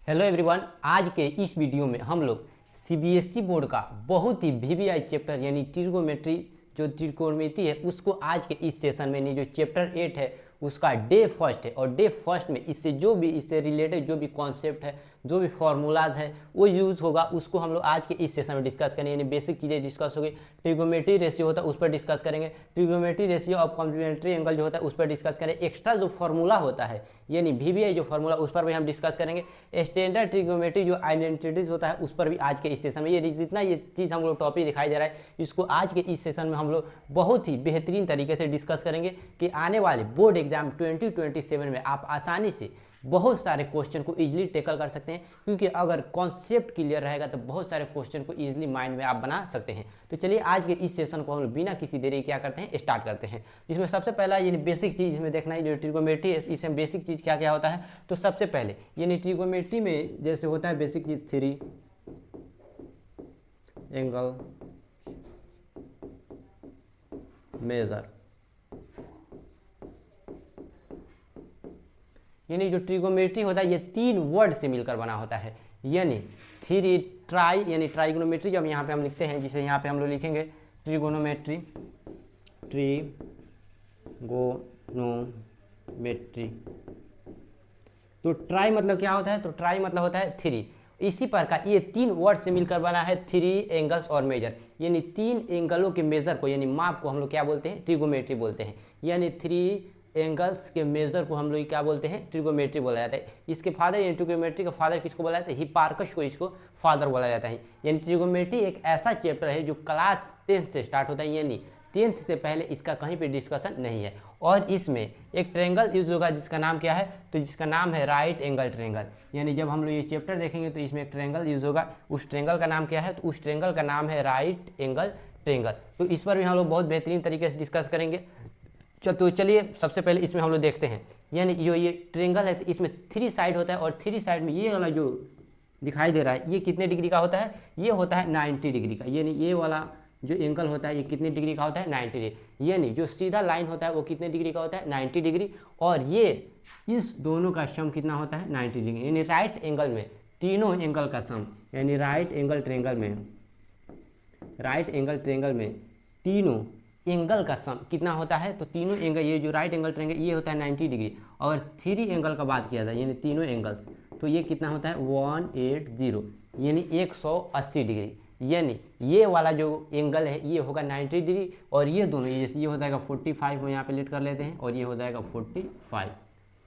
Hello everyone, आज के इस वीडियो में हम लोग सीबीएसई बोर्ड का बहुत ही वीवीआई चैप्टर यानी ट्रिगोनोमेट्री जो त्रिकोणमिति है उसको आज के इस सेशन में नहीं जो चैप्टर 8 है उसका डे फर्स्ट है। और डे फर्स्ट में इससे रिलेटेड जो भी कॉन्सेप्ट है, जो भी फार्मूलाज है वो यूज़ होगा, उसको हम लोग आज के इस सेशन में डिस्कस करेंगे। यानी बेसिक चीज़ें डिस्कस होगी। ट्रिगोनोमेट्री रेशियो होता है उस पर डिस्कस करेंगे। Trigonometry ratio of complementary angle जो होता है उस पर डिस्कस करेंगे। एक्स्ट्रा जो फार्मूला होता है यानी वीवीआई जो फार्मूला उस पर भी हम डिस्कस करेंगे। स्टैंडर्ड ट्रिगोनोमेट्री जो आइडेंटिटीज होता है उस पर भी आज के इस सेशन में ये जितना ये चीज़ हम लोग टॉपिक दिखाई दे रहा है इसको आज के इस सेशन में हम लोग बहुत ही बेहतरीन तरीके से डिस्कस करेंगे कि आने वाले बोर्ड एग्जाम 2027 में आप आसानी से बहुत सारे क्वेश्चन को इजीली टैकल कर सकते हैं। क्योंकि अगर कॉन्सेप्ट क्लियर रहेगा तो बहुत सारे क्वेश्चन को इजीली माइंड में आप बना सकते हैं। तो चलिए आज के इस सेशन को हम बिना किसी देरी क्या करते हैं स्टार्ट करते हैं। जिसमें सबसे पहला यानी बेसिक चीज़ इसमें देखना है जो ट्रिगोनोमेट्री है, इसमें बेसिक चीज़ क्या क्या होता है। तो सबसे पहले यानी ट्रिगोनोमेट्री में जैसे होता है बेसिक चीज़ 3 एंगल मेजर, यानी जो ट्रिगोनोमेट्री होता है ये 3 वर्ड से मिलकर बना होता है। यानी ट्राई यानी ट्राइगोनोमेट्री जब यहाँ पे हम लिखते हैं, जिसे यहाँ पे हम लोग लिखेंगे ट्रिगोनोमेट्री, ट्रिगोनोमेट्री। तो ट्राई मतलब क्या होता है, तो ट्राई मतलब होता है 3। इसी प्रकार ये 3 वर्ड से मिलकर बना है 3 एंगल्स और मेजर, यानी 3 एंगलों के मेजर को यानी माप को हम लोग क्या बोलते हैं, ट्रिगोनोमेट्री बोलते हैं। यानी 3 एंगल्स के मेजर को हम लोग क्या बोलते हैं, ट्रिगोनोमेट्री बोला जाता है। इसके फादर यानी ट्रिगोनोमेट्री का फादर किसको बोला जाता है, हिपार्कस को इसको फादर बोला जाता है। यानी ट्रिगोनोमेट्री एक ऐसा चैप्टर है जो क्लास 10th से स्टार्ट होता है, यानी 10th से पहले इसका कहीं पे डिस्कशन नहीं है। और इसमें एक ट्रायंगल यूज होगा जिसका नाम क्या है, तो जिसका नाम है राइट एंगल ट्रायंगल। यानी जब हम लोग ये चैप्टर देखेंगे तो इसमें एक ट्रायंगल यूज होगा, उस ट्रायंगल का नाम क्या है, तो उस ट्रायंगल का नाम है राइट एंगल ट्रायंगल। तो इस पर भी हम लोग बहुत बेहतरीन तरीके से डिस्कस करेंगे। तो चलिए सबसे पहले इसमें हम लोग देखते हैं। यानी जो ये ट्रायंगल है तो इसमें 3 साइड होता है और 3 साइड में ये वाला जो दिखाई दे रहा है ये कितने डिग्री का होता है, ये होता है 90 डिग्री का। यानी ये वाला जो एंगल होता है ये कितने डिग्री का होता है, 90 डिग्री। यानी जो सीधा लाइन होता है वो कितने डिग्री का होता है, 90 डिग्री। और ये इस दोनों का सम कितना होता है, 90 डिग्री। यानी राइट एंगल में तीनों एंगल का सम, यानी राइट एंगल ट्रायंगल में तीनों एंगल का सम कितना होता है, तो तीनों एंगल, ये जो राइट एंगल ट्रायंगल ये होता है 90 डिग्री। और 3 एंगल का बात किया जाए यानी तीनों एंगल्स, तो ये कितना होता है 180, यानी 180 डिग्री। यानी ये वाला जो एंगल है ये होगा 90 डिग्री और ये दोनों ये हो जाएगा 45 में यहाँ पे लेट कर लेते हैं और ये हो जाएगा 45।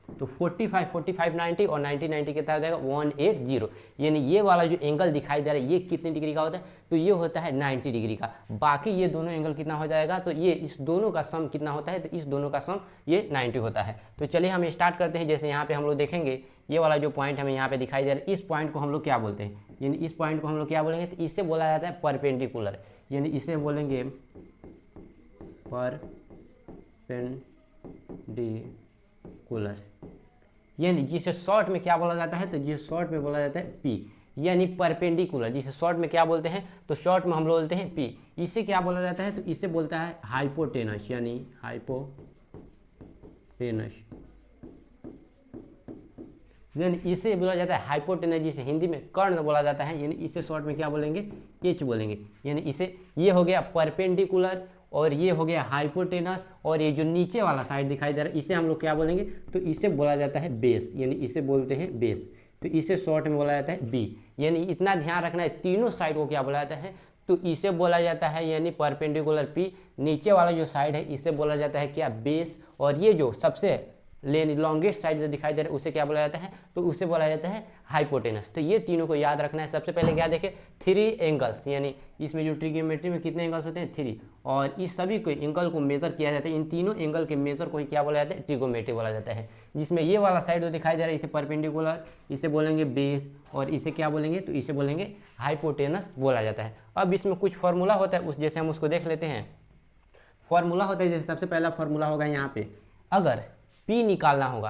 तो 45 90 और 90 कितना हो जाएगा 180। यानी ये वाला जो एंगल दिखाई दे रहा है ये कितने डिग्री का होता है, तो ये होता है 90 डिग्री का। बाकी ये दोनों एंगल कितना हो जाएगा, तो ये इस दोनों का सम कितना होता है, तो इस दोनों का सम ये 90 होता है। तो चलिए हम स्टार्ट करते हैं। जैसे यहाँ पे हम लोग देखेंगे ये वाला जो पॉइंट हमें यहाँ पे दिखाई दे रहा है, इस पॉइंट को हम लोग क्या बोलते हैं, यानी इस पॉइंट को हम लोग क्या बोलेंगे, तो इससे बोला जाता है परपेंडिकुलर। यानी इसे बोलेंगे परपेंडिकुलर। यानी जिसे शॉर्ट में क्या बोला जाता है, तो जिसे शॉर्ट में बोला जाता है पी, यानी परपेंडिकुलर। जिसे शॉर्ट में क्या बोलते हैं, तो शॉर्ट में हम लोग बोलते हैं पी। इसे क्या बोला जाता है, तो इसे बोलता है हाइपोटेनस, यानी हाइपोटेनस। यानी इसे बोला जाता है हाइपोटेनस, जिसे हिंदी में कर्ण बोला जाता है। यानी इसे शॉर्ट में क्या बोलेंगे, एच बोलेंगे। यानी इसे ये हो गया परपेंडिकुलर और ये हो गया हाइपोटेनस। और ये जो नीचे वाला साइड दिखाई दे रहा है इसे हम लोग क्या बोलेंगे, तो इसे बोला जाता है बेस, यानी इसे बोलते हैं बेस। तो इसे शॉर्ट में बोला जाता है बी। यानी इतना ध्यान रखना है, तीनों साइड को क्या बोला जाता है, तो इसे बोला जाता है यानी परपेंडिकुलर पी। नीचे वाला जो साइड है इसे बोला जाता है क्या, बेस। और ये जो सबसे लॉन्गेस्ट साइड जो दिखाई दे रहा है उसे क्या बोला जाता है, तो उसे बोला जाता है हाइपोटेनस। तो ये तीनों को याद रखना है। सबसे पहले क्या देखें, 3 एंगल्स, यानी इसमें जो ट्रिगोनोमेट्री में कितने एंगल्स होते हैं, 3। और इस सभी को एंगल को मेजर किया जाता है, इन तीनों एंगल के मेजर को ही क्या बोला जाता है, ट्रिगोनोमेट्री बोला जाता है। जिसमें ये वाला साइड जो दिखाई दे रहा है इसे परपेंडिकुलर, इसे बोलेंगे बेस, और इसे क्या बोलेंगे, तो इसे बोलेंगे हाइपोटेनस बोला जाता है। अब इसमें कुछ फॉर्मूला होता है, उस जैसे हम उसको देख लेते हैं। फॉर्मूला होता है, जैसे सबसे पहला फॉर्मूला होगा यहाँ पे, अगर पी निकालना होगा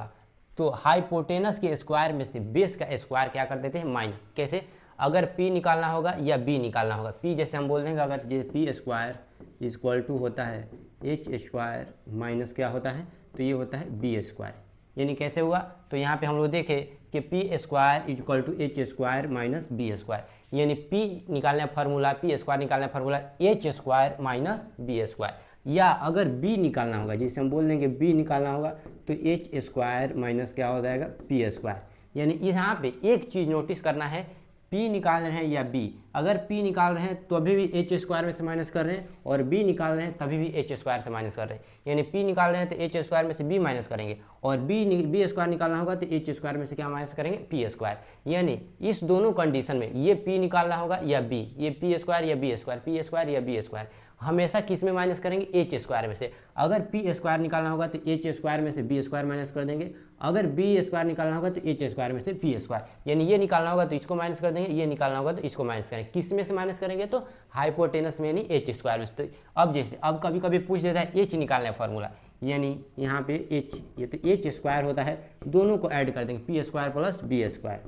तो हाइपोटेनस के स्क्वायर में से बेस का स्क्वायर क्या कर देते हैं, माइनस। कैसे, अगर पी निकालना होगा या बी निकालना होगा, पी जैसे हम बोल देंगे अगर ये पी स्क्वायर इक्वल टू होता है एच स्क्वायर माइनस क्या होता है, तो ये होता है बी स्क्वायर। यानी कैसे हुआ, तो यहाँ पे हम लोग देखें कि P square equal to H square minus B square, यानी पी निकालना फार्मूला, पी स्क्वायर निकालना formula H square minus B square, या अगर बी निकालना होगा जिसे हम बोल देंगे बी निकालना होगा तो एच स्क्वायर माइनस क्या हो जाएगा पी स्क्वायर। यानी यहाँ पे एक चीज़ नोटिस करना है, पी निकाल रहे हैं या बी, अगर पी निकाल रहे हैं तो अभी भी एच स्क्वायर में से माइनस कर रहे हैं, और बी निकाल रहे हैं तभी भी एच स्क्वायर से माइनस कर रहे हैं। यानी पी निकाल रहे हैं तो एच स्क्वायर में से बी माइनस करेंगे, और बी स्क्वायर निकालना होगा तो एच स्क्वायर में से क्या माइनस करेंगे पी स्क्वायर। यानी इस दोनों कंडीशन में ये पी निकालना होगा या बी, ये पी स्क्वायर या बी स्क्वायर, पी स्क्वायर या बी स्क्वायर, हमेशा किस में माइनस करेंगे एच स्क्वायर में से। अगर पी स्क्वायर निकालना होगा तो एच स्क्वायर में से बी स्क्वायर माइनस कर देंगे, अगर बी स्क्वायर निकालना होगा तो एच स्क्वायर में से पी स्क्वायर। यानी ये निकालना होगा तो इसको माइनस कर देंगे, ये निकालना होगा तो इसको माइनस करेंगे। किस में से माइनस करेंगे तो हाइपोटेनस में, यानी एच स्क्वायर में से। तो अब जैसे अब कभी कभी पूछ देता है एच निकालना है फार्मूला, यानी यहाँ पे एच, ये तो एच स्क्वायर होता है, दोनों को ऐड कर देंगे P square plus B square,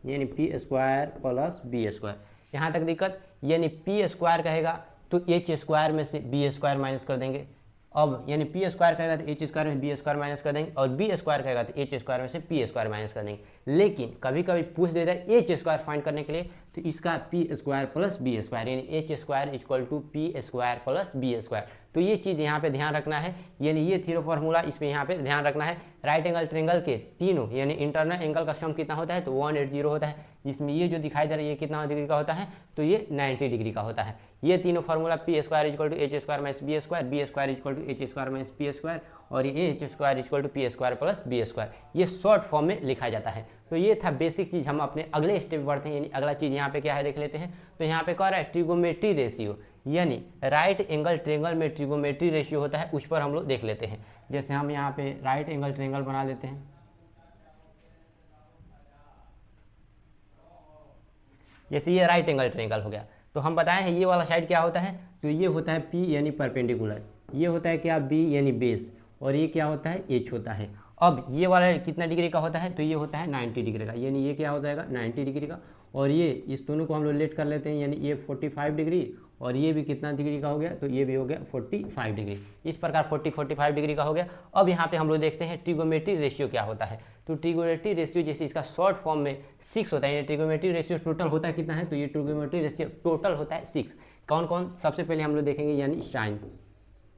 यानी P square plus B square. यहाँ तक दिक्कत, यानी पी स्क्वायर कहेगा तो एच स्क्वायर में से बी स्क्वायर माइनस कर देंगे। अब यानी पी स्क्वायर कहेगा तो एच स्क्वायर में बी स्क्वायर माइनस कर देंगे, और बी स्क्वायर कहेगा तो एच स्क्वायर में से पी स्क्वायर माइनस कर देंगे। लेकिन कभी कभी पूछ देता है एच स्क्वायर फाइंड करने के लिए, तो इसका P square plus B square, यानी H square equal to P square plus B square. तो ये चीज़ यहाँ पे ध्यान रखना है, यानी ये थ्योरम फार्मूला इसमें यहाँ पे ध्यान रखना है। राइट एंगल ट्रेंगल के तीनों यानी इंटरनल एंगल का सम कितना होता है तो 180 होता है, जिसमें ये जो दिखाई दे रहा है ये कितना डिग्री का होता है तो ये 90 डिग्री का होता है। ये तीनों formula P square equal to H square minus B square, B square equal to H square minus P square, और ये H square equal to P square plus B square, ये शॉर्ट फॉर्म में लिखा जाता है। तो ये था बेसिक चीज़। हम अपने अगले स्टेप बढ़ते हैं, यानी अगला चीज़ यहाँ पे क्या है देख लेते हैं। तो यहाँ पे कह रहा है ट्रिगोमेट्री रेशियो, यानी राइट एंगल ट्रेंगल में ट्रिगोमेट्री रेशियो होता है, उस पर हम लोग देख लेते हैं। जैसे हम यहाँ पे राइट एंगल ट्रेंगल बना लेते हैं, जैसे ये राइट एंगल ट्रेंगल हो गया, तो हम बताए हैं ये वाला साइड क्या होता है तो ये होता है पी यानी परपेंडिकुलर, ये होता है क्या बी यानी बेस, और ये क्या होता है एच होता है। अब ये वाला कितना डिग्री का होता है तो ये होता है 90 डिग्री का, यानी ये क्या हो जाएगा 90 डिग्री का, और ये इस दोनों को हम लोग लेट कर लेते हैं, यानी ये 45 डिग्री, और ये भी कितना डिग्री का हो गया तो ये भी हो गया 45 डिग्री। इस प्रकार 45 डिग्री का हो गया। अब यहाँ पे हम लोग देखते हैं ट्रिगोमेट्री रेशियो क्या होता है। तो ट्रिगोमेट्री रेशियो जैसे इसका शॉर्ट फॉर्म में 6 होता है, यानी ट्रिगोमेट्री रेशियो टोटल होता है कितना है तो ये ट्रिगोमेट्री रेशियो टोटल होता है 6। कौन कौन, सबसे पहले हम लोग देखेंगे यानी साइन,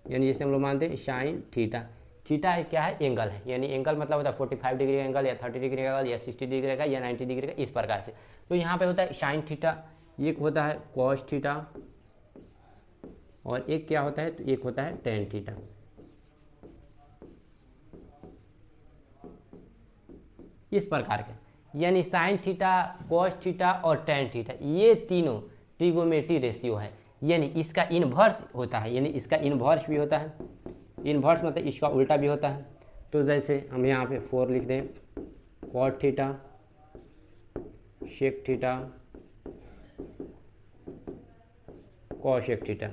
यानी जैसे हम लोग मानते हैं साइन थीटा, थीटा क्या है एंगल है, यानी एंगल मतलब होता है 45 डिग्री का एंगल या 30 डिग्री का एंगल या 60 डिग्री का या 90 डिग्री का, इस प्रकार से। तो यहाँ पे होता है साइन थीटा, एक होता है कॉस थीटा, और एक क्या होता है तो एक होता है टेन थीटा। इस प्रकार के, यानी साइन थीटा, कॉस थीटा और टेन थीटा, ये तीनों ट्रिगोमेट्री रेशियो है, यानी इसका इन्वर्स होता है, यानी इसका इन्वर्स भी होता है। इन्वर्स मतलब इसका उल्टा भी होता है। तो जैसे हम यहाँ पे 4 लिख दें, cot theta, sec theta, cosec theta,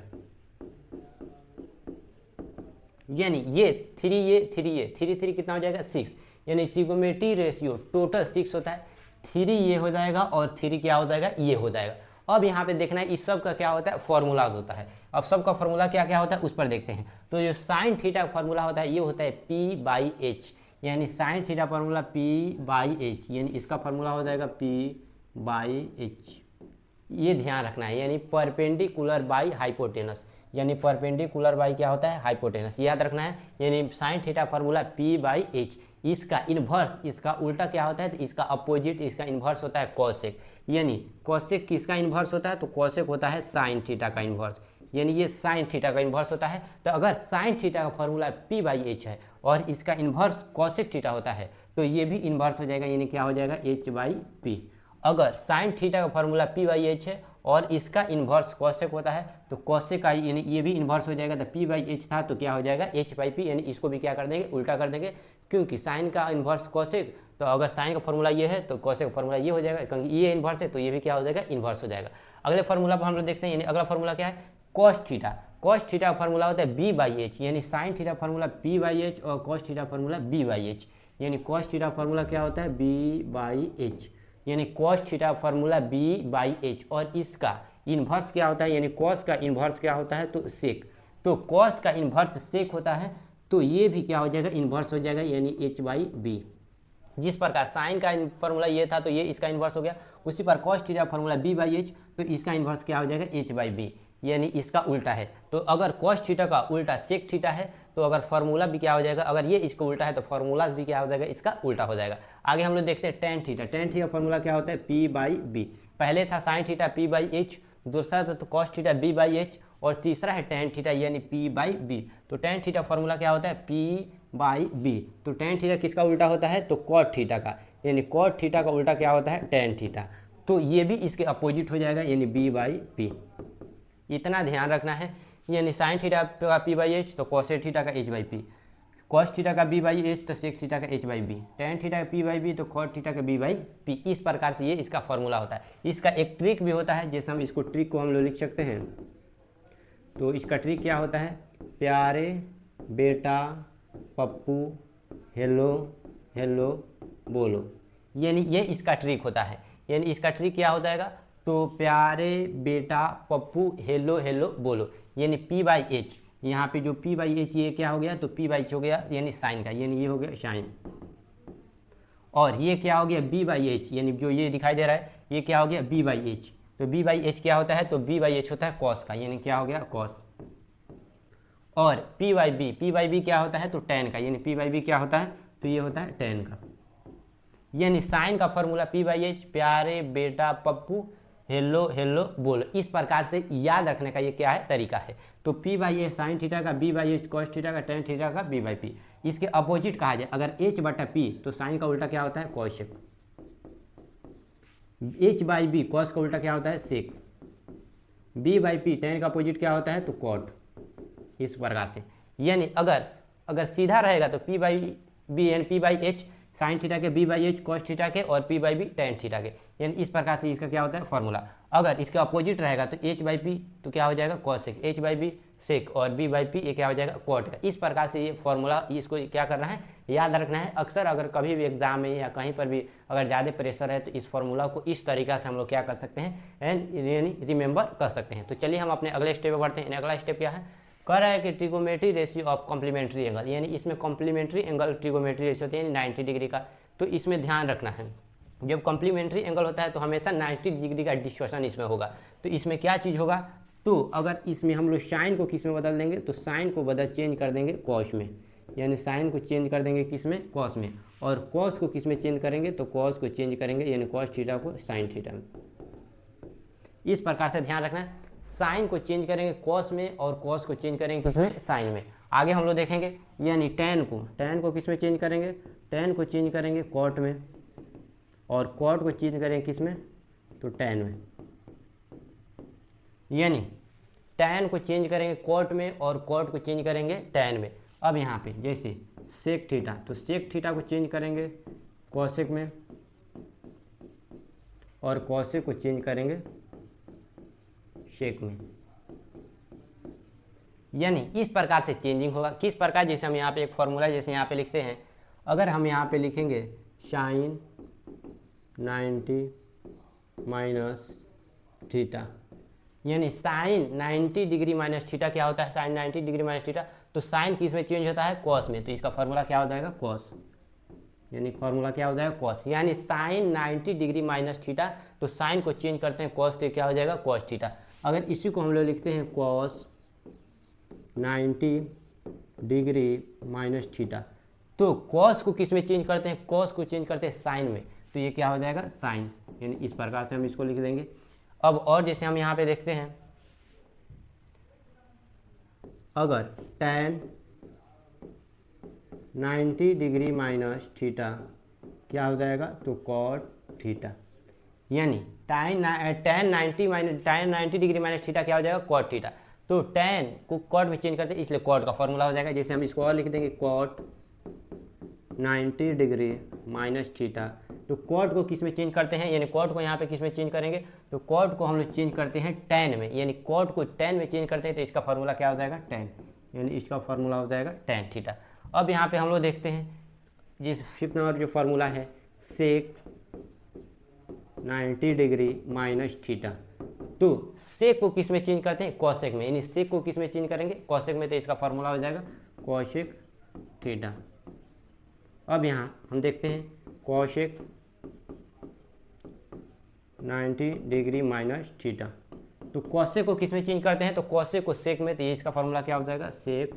यानी ये 3 ये 3 कितना हो जाएगा 6, यानी ट्रिगोमेट्री रेशियो टोटल 6 होता है, 3 ये हो जाएगा और 3 क्या हो जाएगा ये हो जाएगा। अब यहाँ पे देखना है इस सब का क्या होता है फॉर्मूलाज होता है। अब सब का फॉर्मूला क्या क्या होता है उस पर देखते हैं। तो जो साइन थीटा का फॉर्मूला होता है ये होता है P/H, यानी साइन थीटा फॉर्मूला P/H, यानी इसका फॉर्मूला हो जाएगा P/H। ये ध्यान रखना है, यानी परपेंडिकुलर बाई हाइपोटेनस, यानी परपेंडिकुलर बाई क्या होता है हाइपोटेनस, याद रखना है। यानी साइन थीटा फार्मूला P/H, इसका इन्वर्स, इसका उल्टा क्या होता है तो इसका अपोजिट, इसका इन्वर्स होता है कॉसेक, यानी कॉसेक किसका इन्वर्स होता है तो कॉसेक होता है साइन थीटा का इन्वर्स, यानी ये साइन थीटा का इन्वर्स होता है। तो अगर साइन थीटा का फार्मूला P/H है और इसका इन्वर्स कॉसेक थीटा होता है तो ये भी इन्वर्स हो जाएगा, यानी क्या हो जाएगा H/P। अगर साइन थीटा का फार्मूला P/H है और इसका इन्वर्स कॉसेक होता है तो कॉसेक का यानी ये भी इन्वर्स हो जाएगा। तो P/H था तो क्या हो जाएगा H/P, यानी इसको भी क्या कर देंगे उल्टा कर देंगे, क्योंकि साइन का इन्वर्स कॉसेक, तो अगर साइन का फार्मूला ये है तो कॉसेक का फार्मूला ये हो जाएगा, क्योंकि ये इन्वर्स है तो ये भी क्या हो जाएगा इन्वर्स हो जाएगा। अगले फार्मूला पर हम लोग देखते हैं, यानी अगला फार्मूला क्या है कॉस थीटा। कॉस थीटा का फार्मूला होता है B/H, यानी साइन थीटा फार्मूला P/H और कॉस थीटा फार्मूला B/H, यानी कॉस थीटा फार्मूला क्या होता है B/H, यानी कॉस थीटा फार्मूला B/H, और इसका इन्वर्स क्या होता है, यानी कॉस का इन्वर्स क्या होता है तो सेक, तो कॉस का इन्वर्स सेक होता है तो ये भी क्या हो जाएगा इन्वर्स हो जाएगा, यानी H/B। जिस प्रकार साइन का फॉर्मूला ये था तो ये इसका इन्वर्स हो गया, उसी पर cos theta formula B by H, तो इसका इन्वर्स क्या हो जाएगा एच बाई बी, यानी इसका उल्टा है। तो अगर कॉस थीटा का उल्टा सेक थीटा है तो अगर फॉर्मूला भी क्या हो जाएगा, अगर ये इसका उल्टा है तो फॉर्मूला भी क्या हो जाएगा, इसका उल्टा हो जाएगा। आगे हम लोग देखते हैं tan theta. Tan theta formula क्या होता है, पी बाई बी। पहले था sine theta P by H, दूसरा था तो cos theta B by H, और तीसरा है टेन थीटा यानी पी बाई बी। तो टेन थीटा फॉर्मूला क्या होता है, पी बाई बी। तो टेन थीटा किसका उल्टा होता है, तो कॉट थीटा का, यानी कॉट थीटा का उल्टा क्या होता है, टेन थीटा। तो ये भी इसके अपोजिट हो जाएगा, यानी बी बाई पी। इतना ध्यान रखना है, यानी साइन थीटा का पी बाई एच तो कॉसेट थीटा का H by P, cos theta का बी बाई एच तो सेक थीटा का H by B, tan theta का पी बाई बी तो कॉट थीटा का बी बाई पी। इस प्रकार से ये इसका फॉर्मूला होता है। इसका एक ट्रिक भी होता है, जैसे हम इसको ट्रिक को हम लोग लिख सकते हैं। तो इसका ट्रिक क्या होता है, प्यारे बेटा पप्पू हेलो हेलो बोलो, यानी ये इसका ट्रिक होता है। यानी इसका ट्रिक क्या हो जाएगा, तो प्यारे बेटा पप्पू हेलो हेलो बोलो, यानी पी बाई एच, यहाँ पे जो पी बाई एच ये क्या हो गया, तो पी बाई एच हो गया यानी साइन का, यानी ये हो गया साइन। और ये क्या हो गया, बी बाई एच, यानी जो ये दिखाई दे रहा है ये क्या हो गया, बी बाई एच। तो बी बाई एच क्या होता है, तो बी बाई एच होता है कॉस का, यानी क्या हो गया कॉस। और पी बाई बी क्या होता है, तो टेन का, यानी पी बाई बी क्या होता है, तो ये होता है टेन का। यानी साइन का फॉर्मूला पी बाई एच, प्यारे बेटा पप्पू हेलो हेलो बोलो। इस प्रकार से याद रखने का ये क्या है, तरीका है। तो P by H sine theta का, B by H cos theta का, टेन थीटा का, बी बाई पी। इसके अपोजिट कहा जाए, अगर एच बटा पी तो साइन का उल्टा क्या होता है, cosec. H by B cos का उल्टा क्या होता है, sec. B by P tan का अपोजिट क्या होता है, तो कॉट। इस प्रकार से यानी अगर सीधा रहेगा तो पी बाई बी यानी P by H sine theta के, B by H cos theta के, और P by B tan theta के, यानी इस प्रकार से इसका क्या होता है फॉर्मूला। अगर इसके अपोजिट रहेगा तो एच बाई पी तो क्या हो जाएगा कॉसेक, एच बाई बी सेक, और बी बाई पी ये क्या हो जाएगा कॉट का। इस प्रकार से ये फॉर्मूला इसको क्या करना है, याद रखना है। अक्सर अगर कभी भी एग्जाम में या कहीं पर भी अगर ज़्यादा प्रेशर है तो इस फॉर्मूला को इस तरीका से हम लोग क्या कर सकते हैं, एंड रिमेंबर कर सकते हैं। तो चलिए हम अपने अगले स्टेप पर बढ़ते हैं। अगला स्टेप क्या है, कह रहा है कि trigonometry ratio of complementary angle, यानी इसमें कॉम्प्लीमेंट्री एंगल ट्रिगोमेट्री रेशियो होती है, यानी 90 डिग्री का। तो इसमें ध्यान रखना है, जब कॉम्प्लीमेंट्री एंगल होता है तो हमेशा 90 डिग्री का डिस्टॉर्शन इसमें होगा। तो इसमें क्या चीज़ होगा, तो अगर इसमें हम लोग साइन को किस में बदल देंगे, तो साइन को चेंज कर देंगे कॉस में, यानी साइन को चेंज कर देंगे किस में, कॉस में। और कॉस को किस में चेंज करेंगे, तो कॉस को चेंज करेंगे यानी कॉस थीटा को साइन थीटा में। इस प्रकार से ध्यान रखना है, साइन को चेंज करेंगे कॉस में और कॉस को चेंज करेंगे किसमें, साइन में। आगे हम लोग देखेंगे, यानी टेन को किस में चेंज करेंगे, टेन को चेंज करेंगे कॉट में, और कॉट को चेंज करेंगे किस में, तो टेन में। यानी टेन को चेंज करेंगे कॉट में और कॉट को चेंज करेंगे टेन में। अब यहाँ पे जैसे सेक थीटा, तो सेक थीटा को चेंज करेंगे कॉसेक में, और कॉसेक को चेंज करेंगे शेक में। यानी इस प्रकार से चेंजिंग होगा। किस प्रकार, जैसे हम यहाँ पे एक फॉर्मूला जैसे यहाँ पे लिखते हैं, अगर हम यहाँ पे लिखेंगे साइन 90 माइनस थीटा, यानी साइन 90 डिग्री माइनस थीटा क्या होता है, साइन 90 डिग्री माइनस थीटा, तो साइन किस में चेंज होता है, कॉस में। तो इसका फॉर्मूला क्या हो जाएगा, कॉस, यानी फॉर्मूला क्या हो जाएगा, कॉस। यानी साइन 90 डिग्री माइनस थीटा, तो साइन को चेंज करते हैं कॉस, तो क्या हो जाएगा कॉस थीटा। अगर इसी को हम लोग लिखते हैं कॉस 90 डिग्री माइनस थीटा, तो कॉस को किस में चेंज करते हैं, कॉस को चेंज करते हैं साइन में, तो ये क्या हो जाएगा साइन। यानी इस प्रकार से हम इसको लिख देंगे। अब और जैसे हम यहाँ पे देखते हैं, अगर tan 90 डिग्री माइनस थीटा क्या हो जाएगा, तो कॉट थीटा। यानी tan 90 डिग्री माइनस थीटा क्या हो जाएगा, कॉट थीटा। तो tan को कॉट में चेंज करते हैं, इसलिए कॉट का फॉर्मूला हो जाएगा। जैसे हम इसको और लिख देंगे कॉट 90 डिग्री माइनस थीटा, तो कॉट को किस में चेंज करते हैं, यानी कॉट को यहाँ पे किस में चेंज करेंगे, तो कॉट को हम लोग चेंज करते हैं tan में, यानी कॉट को tan में चेंज करते हैं, तो इसका फार्मूला क्या हो जाएगा, tan, यानी इसका फार्मूला हो जाएगा tan थीटा। अब यहाँ पे हम लोग देखते हैं, जिस 5th नंबर जो फार्मूला है सेक 90 डिग्री माइनस थीटा, तो सेक को किस में चेंज करते हैं, कॉसेक में, यानी सेक को किस में चेंज करेंगे, कॉसेक में, तो इसका फार्मूला हो जाएगा कॉसेक थीटा। अब यहाँ हम देखते हैं कॉसेक 90 डिग्री माइनस थीटा। तो कॉसेक को किस में चेंज करते हैं, तो कॉसेक को सेक में, तो ये इसका फॉर्मूला क्या हो जाएगा, सेक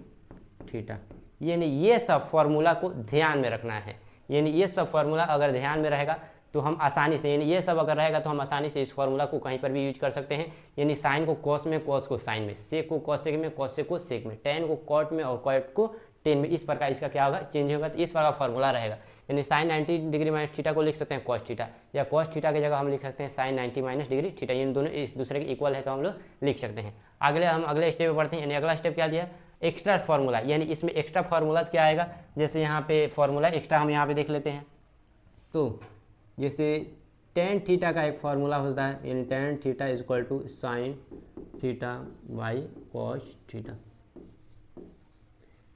थीटा। यानी ये सब फॉर्मूला को ध्यान में रखना है, यानी ये सब फॉर्मूला अगर ध्यान में रहेगा तो हम आसानी से, यानी ये सब अगर रहेगा तो हम आसानी से इस फॉर्मूला को कहीं पर भी यूज कर सकते हैं। यानी साइन को कॉस में, कॉस को साइन में, सेक को कॉसेक में, कॉसेक को सेक में, टेन को कॉट में और कॉट को टेन में, इस प्रकार इसका क्या होगा, चेंज होगा। तो इस प्रकार का फॉर्मूला रहेगा। यानी साइन 90 डिग्री माइनस थीटा को लिख सकते हैं कॉस थीटा, या कॉस थीटा की जगह हम लिख सकते हैं साइन 90 माइनस डिग्री थीटा। ये दोनों एक दूसरे के इक्वल है तो हम लोग लिख सकते हैं। हम अगले स्टेप में बढ़ते हैं। यानी अगला स्टेप क्या दिया, एक्स्ट्रा फार्मूला। यानी इसमें एक्स्ट्रा फार्मूलाज क्या आएगा, जैसे यहाँ पे फार्मूला एक्स्ट्रा हम यहाँ पे देख लेते हैं। तो जैसे टेन थीटा का एक फार्मूला होता है, यानी tan theta is equal to sine theta by cos theta.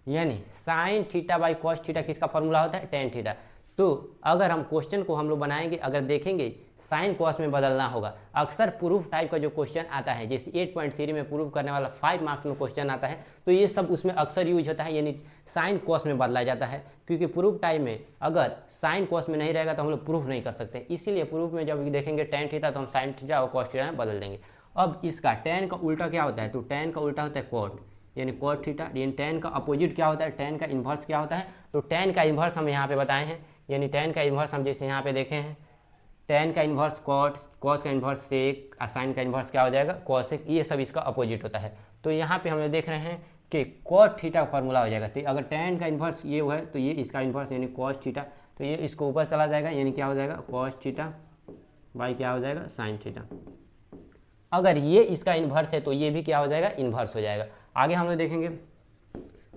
यानी sine theta by cos theta किसका फॉर्मूला होता है, टेन थीटा। तो अगर हम क्वेश्चन को हम लोग बनाएंगे, अगर देखेंगे साइन कॉस में बदलना होगा। अक्सर प्रूफ टाइप का जो क्वेश्चन आता है, जैसे 8.3 में प्रूफ करने वाला 5 मार्क्स में क्वेश्चन आता है, तो ये सब उसमें अक्सर यूज होता है, यानी साइन कॉस में बदला जाता है। क्योंकि प्रूफ टाइप में अगर साइन कॉस में नहीं रहेगा तो हम लोग प्रूफ नहीं कर सकते। इसीलिए प्रूफ में जब देखेंगे टेन थीटा तो हम साइन थीटा और कॉस थीटा में बदल देंगे। अब इसका टेन का उल्टा क्या होता है, तो टेन का उल्टा होता है कॉट, यानी कॉट थीटा। यानी टेन का अपोजिट क्या होता है, टेन का इन्वर्स क्या होता है, तो टेन का इन्वर्स हम यहाँ पे बताए हैं। यानी टेन का इन्वर्स हम जैसे यहाँ पे देखे हैं, टेन का इन्वर्स कॉट, कॉस का इन्वर्स सेक, साइन का इन्वर्स क्या हो जाएगा, कॉसेक। ये सब इसका अपोजिट होता है। तो यहाँ पे हम लोग देख रहे हैं कि कॉट थीटा का फॉर्मूला हो जाएगा। तो अगर टेन का इन्वर्स ये है तो ये इसका इन्वर्स यानी कॉस थीटा, तो ये इसको ऊपर चला जाएगा, यानी क्या हो जाएगा, कॉस थीटा बाई क्या हो जाएगा, साइन थीटा। अगर ये इसका इन्वर्स है तो ये भी क्या हो जाएगा, इन्वर्स हो जाएगा। आगे हम लोग देखेंगे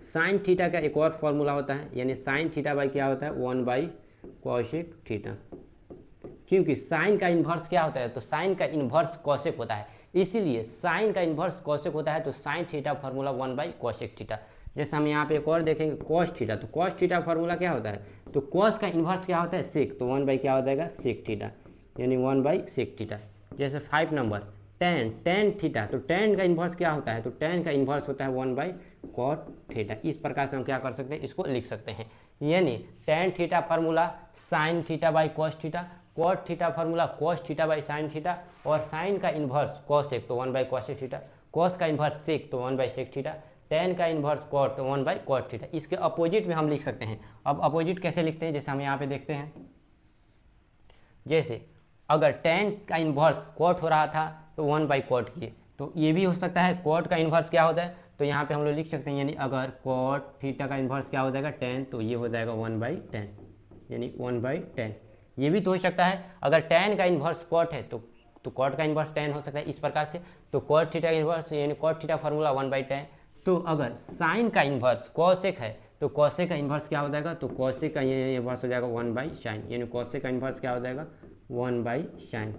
साइन थीटा का एक और फॉर्मूला होता है, यानी साइन थीटा बाई क्या होता है, 1 बाई कॉसेक थीटा। क्योंकि साइन का इन्वर्स क्या होता है, तो साइन का इन्वर्स कॉसेक होता है, इसीलिए साइन का इन्वर्स कॉसेक होता है। तो sign theta formula 1 by cosec theta. जैसे हम यहाँ पे एक और देखेंगे कॉस थीटा, तो कॉस थीटा फॉर्मूला क्या होता है, तो कॉस का इन्वर्स क्या होता है, सेक, तो 1 बाई क्या हो जाएगा, सेक थीटा, यानी 1 बाई सेक थीटा। जैसे 5 नंबर टेन थीटा, तो टेन का इन्वर्स क्या होता है, तो टेन का इन्वर्स होता है 1 बाई कॉट थीटा। इस प्रकार से हम क्या कर सकते हैं, इसको लिख सकते हैं। यानी tan theta formula sine theta by cos theta, cot theta formula cos theta by sine theta, और साइन का इन्वर्स कॉसेक तो 1 बाई कॉसेक थीटा, कॉस का इन्वर्स सेक तो 1 बाई सेक थीटा, टेन का इन्वर्स कॉट तो 1 by cot theta. इसके opposite में हम लिख सकते हैं। अब अपोजिट कैसे लिखते हैं, जैसे हम यहाँ पे देखते हैं, जैसे अगर टेन का इन्वर्स कॉट हो रहा था तो 1 बाई कॉट किए, तो ये भी हो सकता है कॉट का इन्वर्स क्या होता है, तो यहाँ पे हम लोग लिख सकते हैं, यानी अगर कॉट थीटा का इन्वर्स क्या हो जाएगा, 10, तो ये हो जाएगा 1 बाई 10, यानी 1 बाई 10। ये भी तो हो सकता है अगर टेन का इन्वर्स कॉट है तो कॉट का इन्वर्स 10 हो सकता है, इस प्रकार से। तो कॉट थीटा का इन्वर्स यानी कॉट थीटा फार्मूला 1 बाई 10। तो अगर साइन का इन्वर्स कॉसेक है तो कॉसेक का इन्वर्स क्या हो जाएगा, तो कॉसेक का ये इन्वर्स हो जाएगा 1 बाई साइन, यानी कॉसेक का इन्वर्स क्या हो जाएगा, 1 बाई साइन।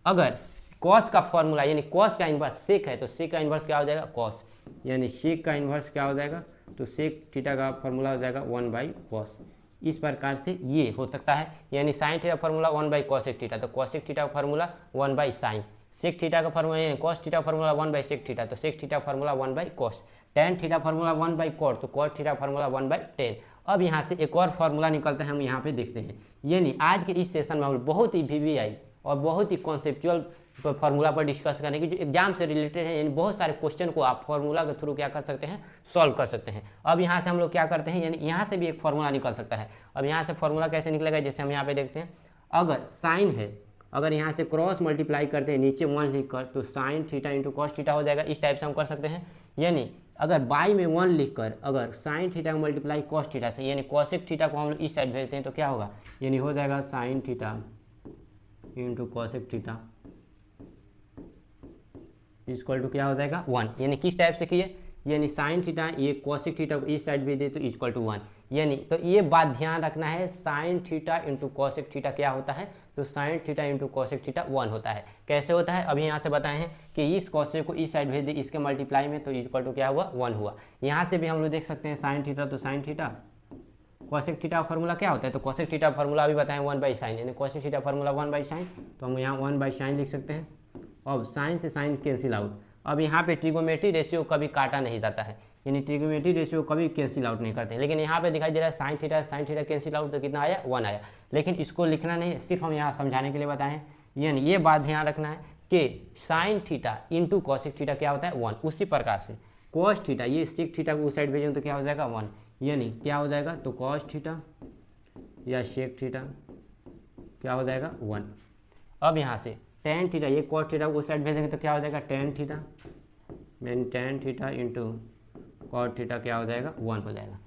अगर कॉस का फॉर्मूला यानी कॉस का इन्वर्स सेक है तो सेक का इन्वर्स क्या हो जाएगा, कॉस, यानी सेक का इन्वर्स क्या हो जाएगा, तो सेक थीटा का फॉर्मूला हो जाएगा 1 बाई कॉस। इस प्रकार से ये हो सकता है। यानी sine theta formula 1 by cosec theta, तो कॉसेक थीटा का formula 1 by sine, sec theta का फॉर्मूला यानी cos theta formula 1 by sec theta, तो sec theta formula 1 by cos, tan theta formula 1 by cot, तो कॉट थीटा फॉर्मूला 1 बाई 10। अब यहाँ से एक और फार्मूला निकलता है, हम यहाँ पे देखते हैं। यानी आज के इस सेशन में हम बहुत ही VVI और बहुत ही कॉन्सेप्चुअल फार्मूला पर डिस्कस करेंगे जो एग्जाम से रिलेटेड है। यानी बहुत सारे क्वेश्चन को आप फार्मूला के थ्रू क्या कर सकते हैं, सॉल्व कर सकते हैं। अब यहाँ से हम लोग क्या करते हैं, यानी यहाँ से भी एक फार्मूला निकल सकता है। अब यहाँ से फार्मूला कैसे निकलेगा, जैसे हम यहाँ पे देखते हैं, अगर साइन है, अगर यहाँ से क्रॉस मल्टीप्लाई करते हैं नीचे 1 लिख कर, तो sign theta into cos theta हो जाएगा। इस टाइप से हम कर सकते हैं। यानी अगर बाई में 1 लिख कर अगर साइन थीटा को मल्टीप्लाई कॉस थीटा से, यानी कॉसेक थीटा को हम लोग इस साइड भेजते हैं तो क्या होगा, यानी हो जाएगा sine theta into cosec theta equal to क्या हो जाएगा 1। यानी किस टाइप से किए, यानी साइन थीटा ये कॉसेक थीटा को इस साइड भेज दे तो इक्वल टू 1। यानी तो ये बात ध्यान रखना है, sign theta into cosec theta क्या होता है, तो sign theta into cosec theta 1 होता है। कैसे होता है, अभी यहाँ से बताए हैं कि इस कॉसेक को इस साइड भेज दे इसके मल्टीप्लाई में, तो इक्वल टू क्या हुआ, 1 हुआ। यहाँ से भी हम लोग देख सकते हैं साइन थीटा, तो sine theta cosec theta formula क्या होता है, तो कॉसेक थीटा फार्मूला अभी बताएं 1 बाई साइन, यानी cosec theta formula 1 by sign, तो हम यहाँ 1 बाई साइन लिख सकते हैं। अब साइन से साइन कैंसिल आउट। अब यहाँ पे ट्रिगोमेट्री रेशियो कभी काटा नहीं जाता है, यानी ट्रिग्नोमेट्री रेशियो कभी कैंसिल आउट नहीं करते हैं। लेकिन यहाँ पे दिखाई दे रहा है साइन थीटा कैंसिल आउट तो कितना आया 1 आया। लेकिन इसको लिखना नहीं, सिर्फ हम यहाँ समझाने के लिए बताएं हैं। यानी ये बात ध्यान रखना है कि sign theta into cosec theta क्या होता है 1। उसी प्रकार से कॉस थीटा, ये सेक थीटा को उस साइड भेजेंगे तो क्या हो जाएगा 1, यानी क्या हो जाएगा तो कॉस थीटा या सेक थीटा क्या हो जाएगा 1। अब यहाँ से टेन थीटा, ये कॉस थीटा को उस साइड भेजेंगे तो क्या हो जाएगा tan theta, mean tan theta into cot theta क्या हो जाएगा 1 हो जाएगा।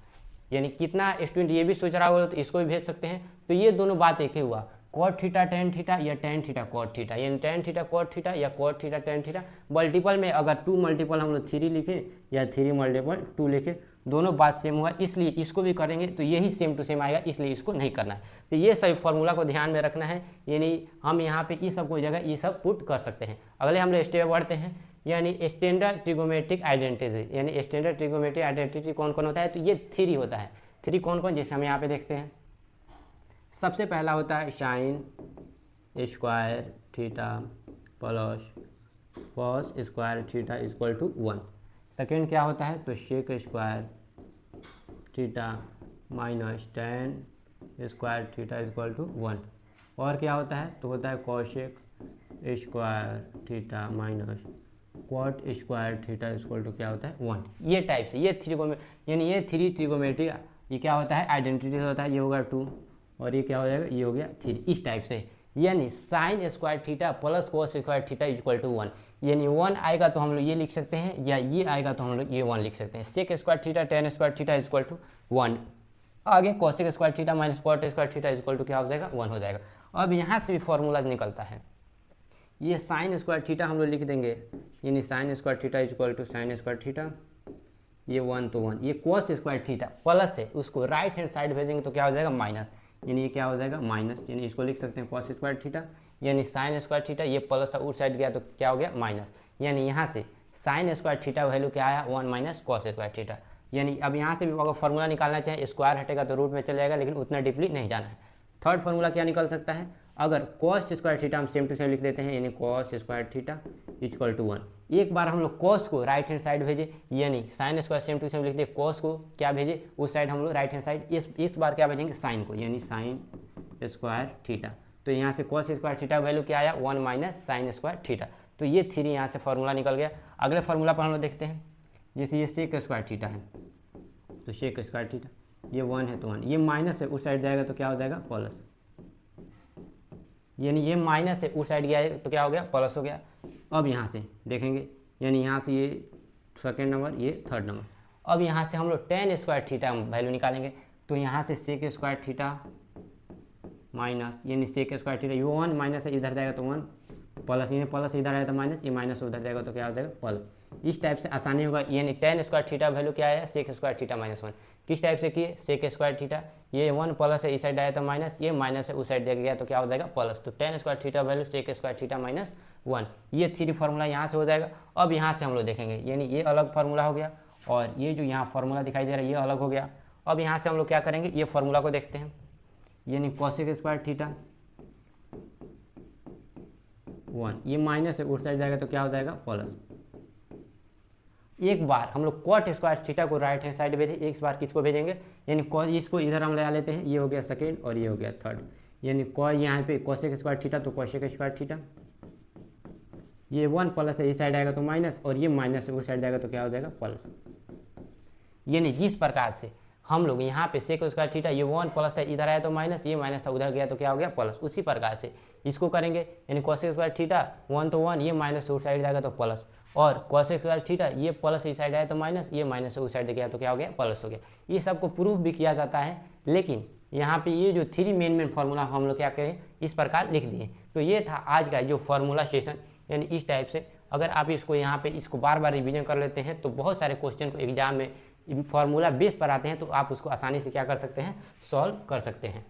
यानी कितना स्टूडेंट ये भी सोच रहा होगा तो इसको भी भेज सकते हैं। तो ये दोनों बात एक ही हुआ, कॉट थीटा टेन थीटा या टेन थीटा कॉट थीटा, यानी टेन थीटा कॉट थीटा या cot theta tan theta. Multiple में अगर 2 मल्टीपल हम लोग 3 लिखें या 3 मल्टीपल 2 लिखें, दोनों बात सेम हुआ, इसलिए इसको भी करेंगे तो यही सेम टू सेम आएगा, इसलिए इसको नहीं करना है। तो ये सभी फॉर्मूला को ध्यान में रखना है, यानी हम यहाँ पे ये सब कोई जगह ये सब पुट कर सकते हैं। अगले हम लोग स्टेप बढ़ते हैं, यानी स्टैंडर्ड ट्रिगोमेट्रिक आइडेंटिटी। यानी स्टैंडर्ड ट्रिगोमेट्रिक आइडेंटिटी कौन कौन होता है, तो ये 3 होता है। 3 कौन कौन, जैसे हम यहाँ पे देखते हैं। सबसे पहला होता है sine square theta plus cos square theta equal to 1। Second क्या होता है तो sec square theta minus tan square theta equal to 1। और क्या होता है तो होता है cosec square theta minus cot square theta equal to क्या होता है 1। ये टाइप से ये यानी ये 3 ट्रिगोमेट्री ये क्या होता है आइडेंटिटी होता है। ये होगा 2 और ये क्या हो जाएगा, ये हो गया 3। इस टाइप से यानी sine square theta plus cos square theta equal to 1, यानी 1 आएगा तो हम लोग ये लिख सकते हैं, या ये आएगा तो हम लोग ये 1 लिख सकते हैं। Sec square theta tan square theta equal to 1, आगे cosec square theta minus cot square theta equal to क्या हो जाएगा 1 हो जाएगा। अब यहाँ से भी फॉर्मूला निकलता है, ये साइन स्क्वायर थीटा हम लोग लिख देंगे, यानी sine square theta equal to sine square theta, ये 1 तो 1, ये कॉस स्क्वायर थीटा प्लस है, उसको राइट हैंड साइड भेजेंगे तो क्या हो जाएगा माइनस, यानी ये क्या हो जाएगा माइनस, यानी इसको लिख सकते हैं कॉस स्क्वायर थीटा, यानी साइन स्क्वायर थीटा, ये प्लस उस साइड गया तो क्या हो गया माइनस, यानी यहाँ से साइन स्क्वायर थीटा वैल्यू क्या आया 1 माइनस कॉस स्क्वायर थीटा। यानी अब यहाँ से भी अगर फॉर्मूला निकालना चाहें, स्क्वायर हटेगा तो रूट में चल जाएगा, लेकिन उतना डीपली नहीं जाना है। थर्ड फार्मूला क्या निकल सकता है, अगर कॉस स्क्वायर थीटा हम सेम टू सेम लिख देते हैं, यानी cos square theta equal to 1। एक बार हम लोग कॉस को राइट हैंड साइड भेजे, यानी sine square same to same लिख दे, कॉस को क्या भेजे उस साइड हम लोग राइट हैंड साइड, इस बार क्या भेजेंगे साइन को, यानी साइन स्क्वायर थीटा। तो यहाँ से कॉस स्क्वायर थीटा वैल्यू क्या आया 1 माइनस साइन स्क्वायर थीटा। तो ये 3 यहाँ से फार्मूला निकल गया। अगले फार्मूला पर हम लोग देखते हैं, जैसे ये सेक स्क्वायर थीटा है तो सेक स्क्वायर थीटा, ये 1 है तो 1, ये माइनस है उस साइड जाएगा तो क्या हो जाएगा प्लस, यानी ये माइनस है उस साइड गया है तो क्या हो गया प्लस हो गया। अब यहाँ से देखेंगे, यानी यहाँ से ये सेकेंड नंबर, ये थर्ड नंबर। अब यहाँ से हम लोग टेन स्क्वायर थीटा वैल्यू निकालेंगे, तो यहाँ से सेक स्क्वायर थीटा माइनस, यानी सेक स्क्वायर थीटा, ये 1 माइनस है इधर जाएगा तो 1 प्लस, यानी प्लस इधर आया तो माइनस, ये माइनस उधर जाएगा तो क्या हो जाएगा प्लस। इस टाइप से आसानी होगा। यानी टेन स्क्वायर थीटा वैल्यू क्या आया सेक स्क्वायर थीटा माइनस 1। किस टाइप से किए, सेक स्क्वायर थीटा, ये 1 प्लस है इस साइड आया तो माइनस, ये माइनस है उस साइड गया तो क्या हो जाएगा प्लस। तो tan square theta value sec square theta minus 1, ये 3 फार्मूला यहाँ से हो जाएगा। अब यहाँ से हम लोग देखेंगे, यानी ये अलग फार्मूला हो गया और ये जो यहाँ फार्मूला दिखाई दे रहा है ये अलग हो गया। अब यहाँ से हम लोग क्या करेंगे, ये फार्मूला को देखते हैं, यानी कॉसेक स्क्वायर थीटा 1, ये माइनस है उस साइड जाएगा तो क्या हो जाएगा प्लस। एक बार हम लोग कॉट स्क्वायर थीटा को राइट हैंड साइड भेजें, एक बार किसको भेजेंगे, यानी इसको इधर हम लगा लेते हैं, ये हो गया सेकेंड और ये हो गया थर्ड, यानी यहाँ पे कॉसेक स्क्वायर थीटा तो कॉसेक स्क्वायर थीटा, ये 1 प्लस है इस साइड आएगा तो माइनस, और ये माइनस है उस साइड जाएगा तो क्या हो जाएगा प्लस। यानी जिस प्रकार से हम लोग यहाँ पे सेक स्क्वायर थीटा, ये 1 प्लस था इधर आया तो माइनस, ये माइनस था उधर गया तो क्या हो गया प्लस, उसी प्रकार से इसको करेंगे, यानी कॉसेक स्क्वायर थीटा 1 तो 1, ये माइनस उस साइड जाएगा तो प्लस, और कॉसेक स्क्वायर थीटा ये प्लस इस साइड आया तो माइनस, ये माइनस उस साइड गया तो क्या हो गया प्लस हो गया। ये सबको प्रूफ भी किया जाता है, लेकिन यहाँ पे ये जो 3 मेन फार्मूला हम लोग क्या करें इस प्रकार लिख दिए। तो ये था आज का जो फार्मूला सेशन, यानी इस टाइप से अगर आप इसको यहाँ पे इसको बार बार रिवीजन कर लेते हैं तो बहुत सारे क्वेश्चन को एग्जाम में फार्मूला बेस पर आते हैं, तो आप उसको आसानी से क्या कर सकते हैं सॉल्व कर सकते हैं।